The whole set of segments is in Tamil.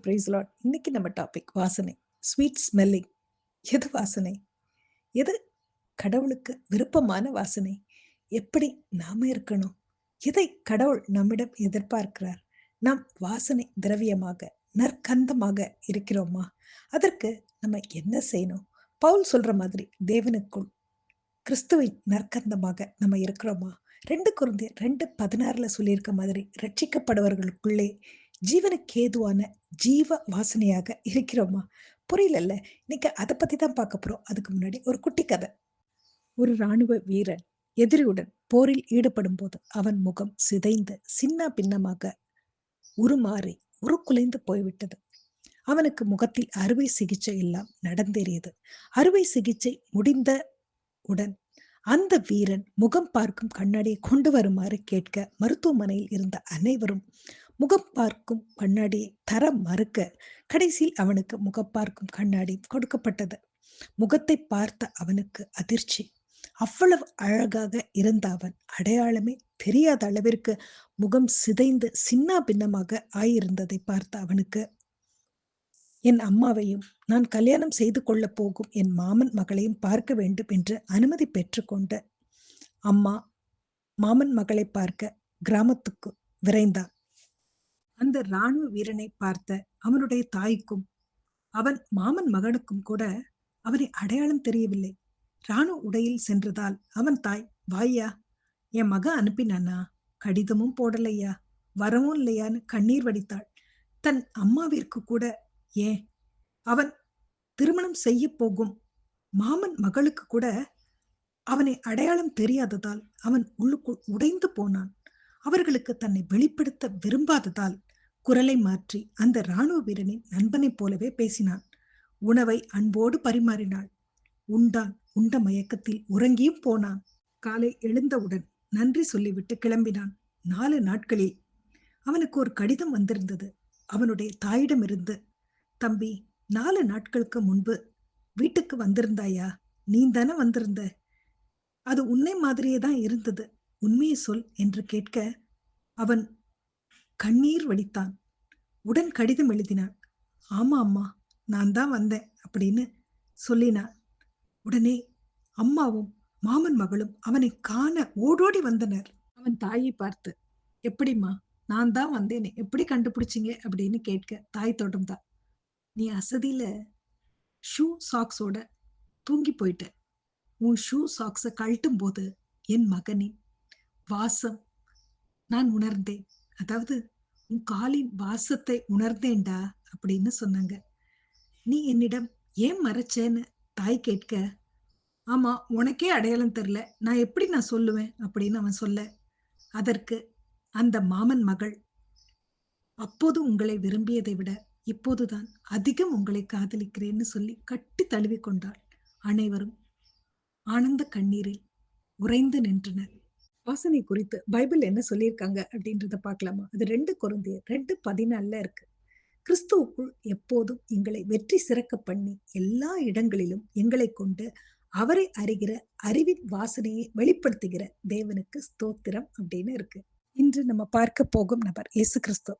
Price Lord. இன்னைக்கு நம்ம டாபிக் வாசனை. Sweet smelling. எது வாசனை? எது கடவுளுக்கு விருப்பமான வாசனை? எப்படி நாம இருக்கணும்? எதை கடவுள் நம்மிடம் எதிர்பார்க்கிறார்? நாம் வாசனை திரவியமாக நற்கந்தமாக இருக்கிறோமா? அதற்கு நம்ம என்ன செய்யணும்? பவுல் சொல்ற மாதிரி தேவனுக்குள் கிறிஸ்துவின் நற்கந்தமாக நம்ம இருக்கிறோமா? 2 கொரிந்தியர் 2:16 சொல்லியிருக்க மாதிரி ரட்சிக்கப்படுவர்களுக்குள்ளே ஜீவனுக்கு ஏதுவான ஜீவ வாசனையாக இருக்கிறோமா? புரியலல்ல. இன்னைக்கு அதை பத்தி தான் பார்க்க போறோம். அதுக்கு முன்னாடி ஒரு குட்டி கதை. ஒரு ராணுவ வீரன் எதிரியுடன் போரில் ஈடுபடும் போது அவன் முகம் சிதைந்து சின்ன பின்னமாக உருமாறி உருக்குலைந்து போய்விட்டது. அவனுக்கு முகத்தில் அறுவை சிகிச்சை எல்லாம் நடந்தேறியது. அறுவை சிகிச்சை முடிந்த உடன் அந்த வீரன் முகம் பார்க்கும் கண்ணாடியை கொண்டு வருமாறு கேட்க மருத்துவமனையில் இருந்த அனைவரும் முகம் பார்க்கும் கண்ணாடியை தர மறுக்க கடைசியில் அவனுக்கு முகம் பார்க்கும் கண்ணாடி கொடுக்கப்பட்டது. முகத்தை பார்த்த அவனுக்கு அதிர்ச்சி. அவ்வளவு அழகாக இருந்த அவன் அடையாளமே தெரியாத அளவிற்கு முகம் சிதைந்து சின்ன பின்னமாக ஆயிருந்ததை பார்த்த அவனுக்கு என் அம்மாவையும் நான் கல்யாணம் செய்து கொள்ள போகும் என் மாமன் மகளையும் பார்க்க வேண்டும் என்று அனுமதி பெற்றுக்கொண்டு அம்மா மாமன் மகளை பார்க்க கிராமத்துக்கு விரைந்தான். அந்த இராணுவ வீரனை பார்த்த அவனுடைய தாய்க்கும் அவன் மாமன் மகனுக்கும் கூட அவனை அடையாளம் தெரியவில்லை. இராணுவ உடையில் சென்றதால் அவன் தாய், வாய்யா, என் மக அனுப்பினானா, கடிதமும் போடலையா, வரவும் இல்லையான்னு கண்ணீர் வடித்தாள். தன் அம்மாவிற்கு கூட ஏன் அவன் திருமணம் செய்ய போகும் மாமன் மகளுக்கு கூட அவனை அடையாளம் தெரியாததால் அவன் உள்ளுக்குள் உடைந்து போனான். அவர்களுக்கு தன்னை வெளிப்படுத்த விரும்பாததால் குரலை மாற்றி அந்த இராணுவ வீரனின் நண்பனைப் போலவே பேசினான். உணவை அன்போடு பரிமாறினாள். உண்டான். உண்ட மயக்கத்தில் உறங்கியும் போனான். காலை எழுந்தவுடன் நன்றி சொல்லிவிட்டு கிளம்பினான். 4 நாட்களில் அவனுக்கு ஒரு கடிதம் வந்திருந்தது. அவனுடைய தாயிடமிருந்து, தம்பி, 4 நாட்களுக்கு முன்பு வீட்டுக்கு வந்திருந்தாயா? நீ தானே வந்திருந்த. அது உன்னை மாதிரியே தான் இருந்தது. உண்மையை சொல் என்று கேட்க அவன் கண்ணீர் வடித்தான். உடன் கடிதம் எழுதினான். ஆமா அம்மா, நான் தான் வந்தேன் அப்படின்னு சொல்லினான். உடனே அம்மாவும் மாமன் மகளும் அவனை காண ஓடோடி வந்தனர். அவன் தாயை பார்த்து, எப்படிம்மா, நான் தான் வந்தேனே, எப்படி கண்டுபிடிச்சிங்க அப்படின்னு கேட்க தாய் தொடர்ந்தா, நீ அசதியில ஷூ சாக்ஸோட தூங்கி போயிட்ட. உன் ஷூ சாக்ஸை கழட்டும் போது என் மகனின் வாசம் நான் உணர்ந்தேன். அதாவது உன் காலின் வாசத்தை உணர்ந்தேன்டா அப்படின்னு சொன்னாங்க. நீ என்னிடம் ஏன் மறைச்சேன்னு தாய் கேட்க, ஆமா, உனக்கே அடையாளம் தெரியல, நான் சொல்லுவேன் அப்படின்னு அவன் சொல்ல, அதற்கு அந்த மாமன் மகள், அப்போது உங்களை விரும்பியதை விட இப்போதுதான் அதிகம் உங்களை காதலிக்கிறேன்னு சொல்லி கட்டி தழுவி கொண்டாள். அனைவரும் ஆனந்த கண்ணீரில் உறைந்து நின்றனர். வாசனை குறித்து பைபிள் என்ன சொல்லியிருக்காங்க அப்படின்றத பார்க்கலாமா? அது 2 கொரிந்தியர் 2:14 இருக்கு. கிறிஸ்துவுக்குள் எப்போதும் எங்களை வெற்றி சிறக்க பண்ணி எல்லா இடங்களிலும் எங்களை கொண்டு அவரை அறிகிற அறிவின் வாசனையை வெளிப்படுத்துகிற தேவனுக்கு ஸ்தோத்திரம் அப்படின்னு இருக்கு. இன்று நம்ம பார்க்க போகும் நபர் இயேசு கிறிஸ்து.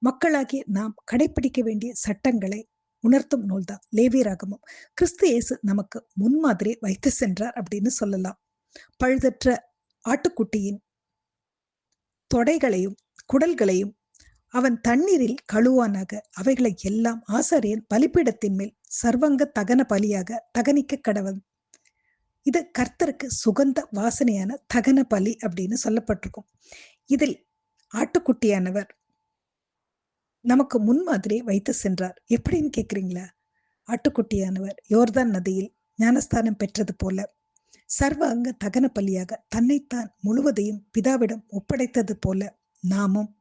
மக்களாகிய நாம் கடைபிடிக்க வேண்டிய சட்டங்களை உணர்த்தும் நூல்தான் லேவியராகமம். கிறிஸ்து இயேசு நமக்கு முன்மாதிரி வைத்து சென்றார் அப்படின்னு சொல்லலாம். பழுதற்ற ஆட்டுக்குட்டியின் தொடைகளையும் குடல்களையும் அவன் தண்ணீரில் கழுவானாக. அவைகளை எல்லாம் ஆசாரியன் பலிபீடத்தின் மேல் சர்வங்க தகன பலியாக தகனிக்க கடவன். இது கர்த்தருக்கு சுகந்த வாசனையான தகன பலி அப்படின்னு சொல்லப்பட்டிருக்கும். இதில் ஆட்டுக்குட்டியானவர் நமக்கு முன்மாதிரியை வைத்து சென்றார். எப்படின்னு கேட்குறீங்களா? ஆட்டுக்குட்டியானவர் யோர்தான் நதியில் ஞானஸ்தானம் பெற்றது போல சர்வ அங்க தகன பலியாக தன்னைத்தான் முழுவதையும் பிதாவிடம் ஒப்படைத்தது போல நாமும்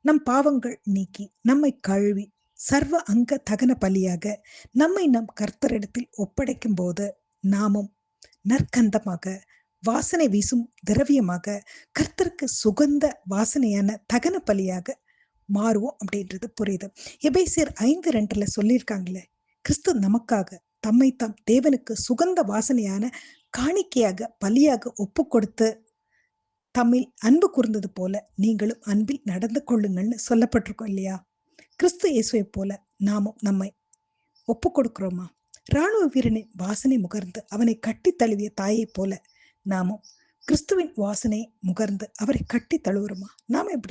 நம் பாவங்கள் நீக்கி நம்மை கழுவி சர்வ அங்க தகன பலியாக நம்மை நம் கர்த்தரிடத்தில் ஒப்படைக்கும் போது நாமும் நற்கந்தமாக வாசனை வீசும் திரவியமாக கர்த்தருக்கு சுகந்த வாசனையான தகன பலியாக மாறுவோம் அப்படின்றது புரியுது. எபேசியர் 5:2 சொல்லியிருக்காங்களே, கிறிஸ்து நமக்காக தம்மை தாம் தேவனுக்கு சுகந்த வாசனையான காணிக்கையாக பலியாக ஒப்பு கொடுத்து தம்மில் அன்பு கூர்ந்தது போல நீங்களும் அன்பில் நடந்து கொள்ளுங்கள்னு சொல்லப்பட்டிருக்கோம் இல்லையா? கிறிஸ்து இயேசுவை போல நாமும் நம்மை ஒப்பு கொடுக்கிறோமா? இராணுவ வீரனின் வாசனை முகர்ந்து அவனை கட்டி தழுவிய தாயை போல நாமும் கிறிஸ்துவின் வாசனை முகர்ந்து அவரை கட்டி தழுவுறோமா? நாம எப்படி